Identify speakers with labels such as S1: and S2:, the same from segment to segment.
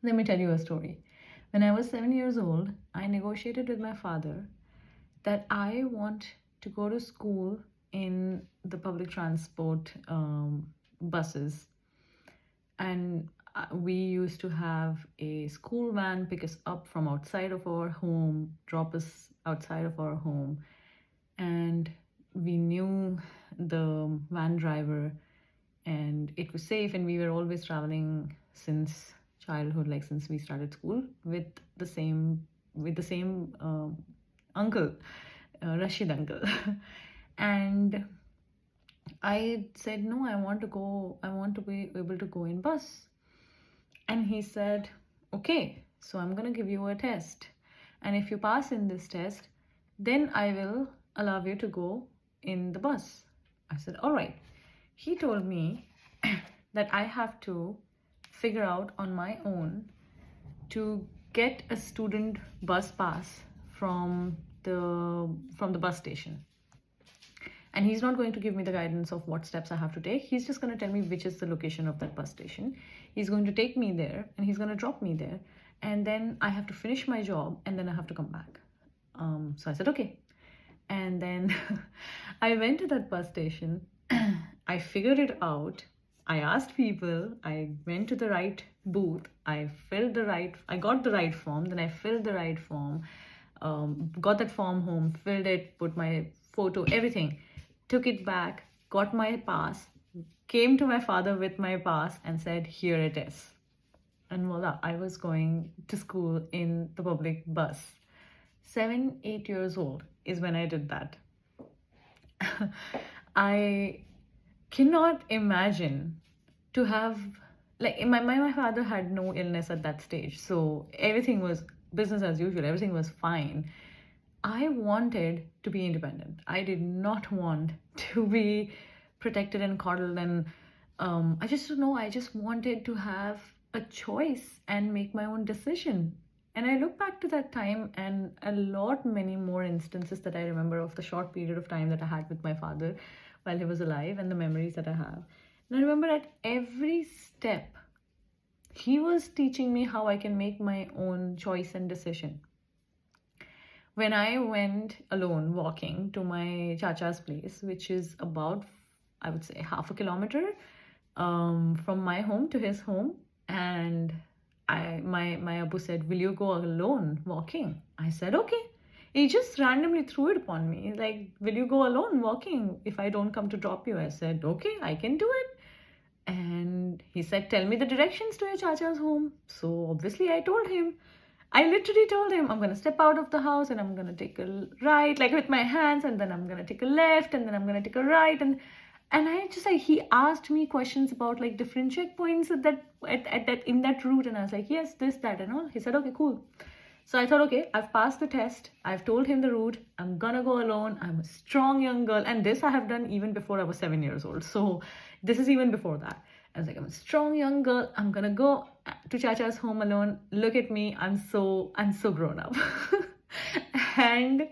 S1: Let me tell you a story. When I was 7 years old, I negotiated with my father that I want to go to school in the public transport buses. And we used to have a school van pick us up from outside of our home, drop us outside of our home. And we knew the van driver, and it was safe, and we were always traveling since childhood, like since we started school, with the same uncle, Rashid uncle. And I said, no, I want to be able to go in bus. And he said, okay, so I'm going to give you a test. And if you pass in this test, then I will allow you to go in the bus. I said, all right. He told me that I have to figure out on my own to get a student bus pass from the bus station. And he's not going to give me the guidance of what steps I have to take. He's just going to tell me which is the location of that bus station. He's going to take me there and he's going to drop me there. And then I have to finish my job and then I have to come back. So I said, okay. And then I went to that bus station. I figured it out. I asked people. I went to the right booth. I got the right form. Then I filled the right form. Got that form home, filled it, put my photo, everything. Took it back, got my pass, came to my father with my pass and said, here it is. And voila, I was going to school in the public bus. 7, 8 years old is when I did that. I cannot imagine to have, like, my father had no illness at that stage. So everything was business as usual. Everything was fine. I wanted to be independent. I did not want to be protected and coddled. And I just don't know. I just wanted to have a choice and make my own decision. And I look back to that time and many more instances that I remember of the short period of time that I had with my father while he was alive and the memories that I have. And I remember at every step, he was teaching me how I can make my own choice and decision. When I went alone walking to my chacha's place, which is about, I would say, half a kilometer from my home to his home, and my Abu said, will you go alone walking? I said, okay. He just randomly threw it upon me. He's like, will you go alone walking if I don't come to drop you? I said, okay, I can do it. And he said, tell me the directions to your chacha's home. So obviously I told him. I literally told him, I'm going to step out of the house and I'm going to take a right, like with my hands, and then I'm going to take a left, and then I'm going to take a right. And I just like, he asked me questions about like different checkpoints in that route. And I was like, yes, this, that, and all. He said, okay, cool. So I thought, okay, I've passed the test. I've told him the route. I'm going to go alone. I'm a strong young girl. And this I have done even before I was 7 years old. So this is even before that. I was like, I'm a strong young girl. I'm going to go to Chacha's home alone. Look at me. I'm so grown up. And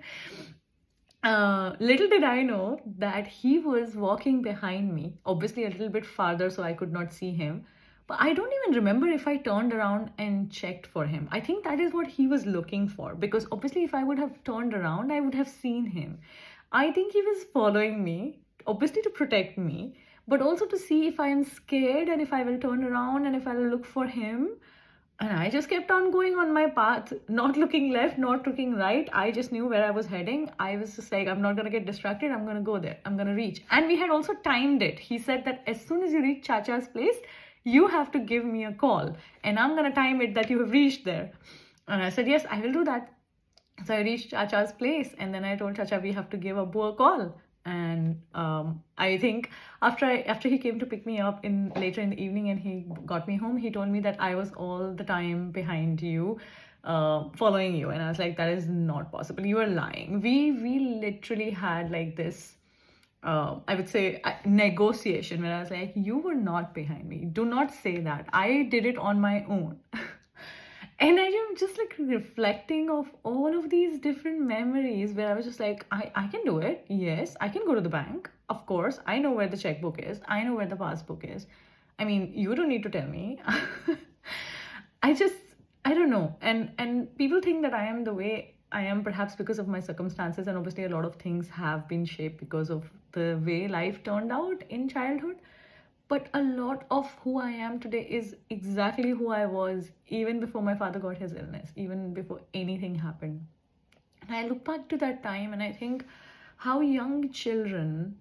S1: little did I know that he was walking behind me, obviously a little bit farther so I could not see him. But I don't even remember if I turned around and checked for him. I think that is what he was looking for, because obviously if I would have turned around, I would have seen him. I think he was following me, obviously to protect me, but also to see if I am scared and if I will turn around and if I will look for him. And I just kept on going on my path, not looking left, not looking right. I just knew where I was heading. I was just like, I'm not going to get distracted. I'm going to go there. I'm going to reach. And we had also timed it. He said that as soon as you reach Chacha's place, you have to give me a call. And I'm going to time it that you have reached there. And I said, yes, I will do that. So I reached Chacha's place. And then I told Chacha, we have to give Abu a call. And I think after he came to pick me up later in the evening and he got me home, he told me that I was all the time behind you, following you. And I was like, that is not possible. You are lying. We literally had like this, I would say, negotiation where I was like, you were not behind me. Do not say that. I did it on my own. And I am just like reflecting of all of these different memories where I was just like, I can do it. Yes, I can go to the bank. Of course, I know where the checkbook is. I know where the passbook is. I mean, you don't need to tell me. I just, I don't know. And people think that I am the way I am perhaps because of my circumstances, and obviously a lot of things have been shaped because of the way life turned out in childhood. But a lot of who I am today is exactly who I was even before my father got his illness, even before anything happened. And I look back to that time and I think how young children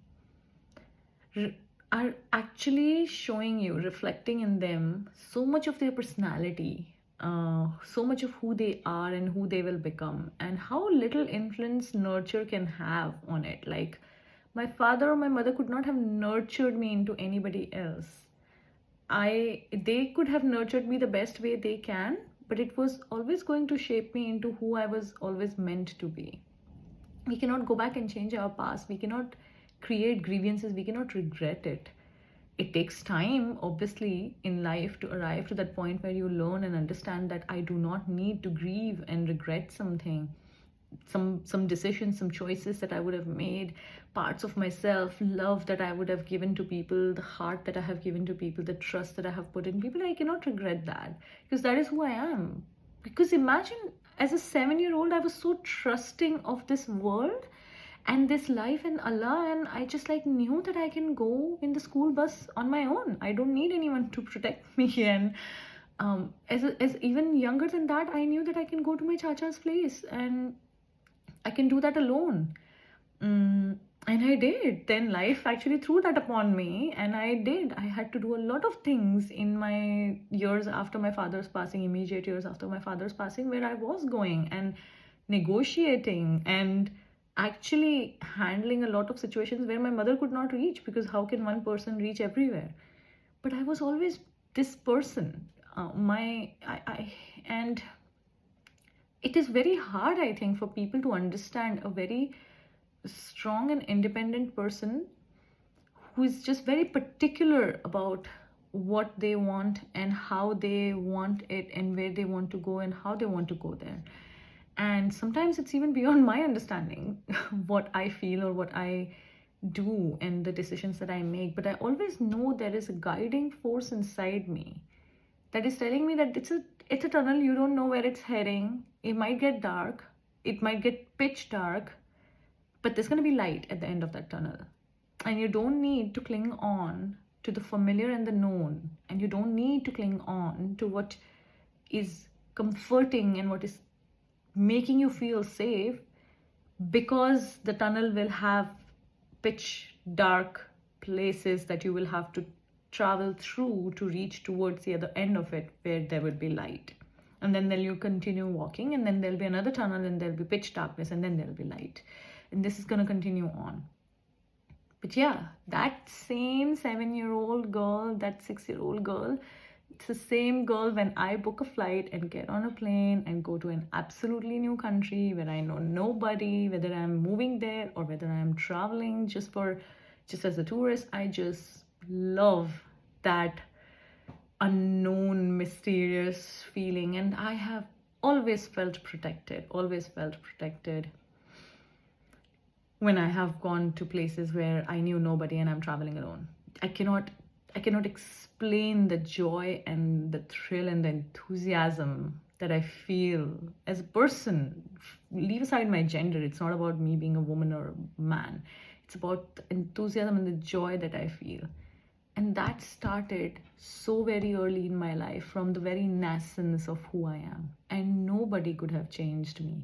S1: r- are actually showing you, reflecting in them so much of their personality, so much of who they are and who they will become, and how little influence nurture can have on it. Like, my father or my mother could not have nurtured me into anybody else. They could have nurtured me the best way they can, but it was always going to shape me into who I was always meant to be. We cannot go back and change our past. We cannot create grievances. We cannot regret it. It takes time, obviously, in life to arrive to that point where you learn and understand that I do not need to grieve and regret something, some decisions, some choices that I would have made, parts of myself, love that I would have given to people, the heart that I have given to people, the trust that I have put in people. I cannot regret that because that is who I am. Because imagine, as a 7-year-old, I was so trusting of this world and this life and Allah, and I just like knew that I can go in the school bus on my own. I don't need anyone to protect me. And as even younger than that, I knew that I can go to my chacha's place and I can do that alone. And I did. Then life actually threw that upon me, and I did. I had to do a lot of things in my years after my father's passing, immediate years after my father's passing, where I was going and negotiating and actually handling a lot of situations where my mother could not reach, because how can one person reach everywhere? But I was always this person. And it is very hard, I think, for people to understand a very strong and independent person who is just very particular about what they want and how they want it and where they want to go and how they want to go there. And sometimes it's even beyond my understanding what I feel or what I do and the decisions that I make. But I always know there is a guiding force inside me that is telling me that it's a tunnel. You don't know where it's heading. It might get dark. It might get pitch dark, but there's going to be light at the end of that tunnel. And you don't need to cling on to the familiar and the known. And you don't need to cling on to what is comforting and what is making you feel safe, because the tunnel will have pitch dark places that you will have to travel through to reach towards the other end of it, where there will be light. And then you continue walking, and then there'll be another tunnel, and there'll be pitch darkness, and then there'll be light. And this is going to continue on. But yeah, that same 7-year-old girl, that 6-year-old girl, it's the same girl when I book a flight and get on a plane and go to an absolutely new country where I know nobody, whether I'm moving there or whether I'm traveling just as a tourist. I just love that unknown, mysterious feeling. And I have always felt protected when I have gone to places where I knew nobody and I'm traveling alone. I cannot explain the joy and the thrill and the enthusiasm that I feel as a person. Leave aside my gender. It's not about me being a woman or a man. It's about the enthusiasm and the joy that I feel. And that started so very early in my life, from the very nascence of who I am. And nobody could have changed me.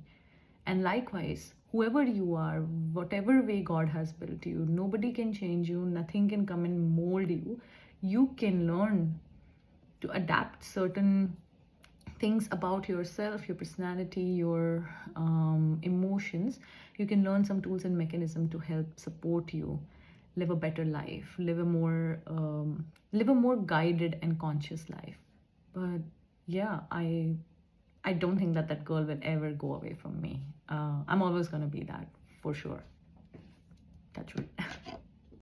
S1: And likewise, whoever you are, whatever way God has built you, nobody can change you. Nothing can come and mold you. You can learn to adapt certain things about yourself, your personality, your emotions. You can learn some tools and mechanisms to help support you live a better life, live a more guided and conscious life. But yeah, I don't think that girl will ever go away from me. I'm always going to be that, for sure. Touch wood.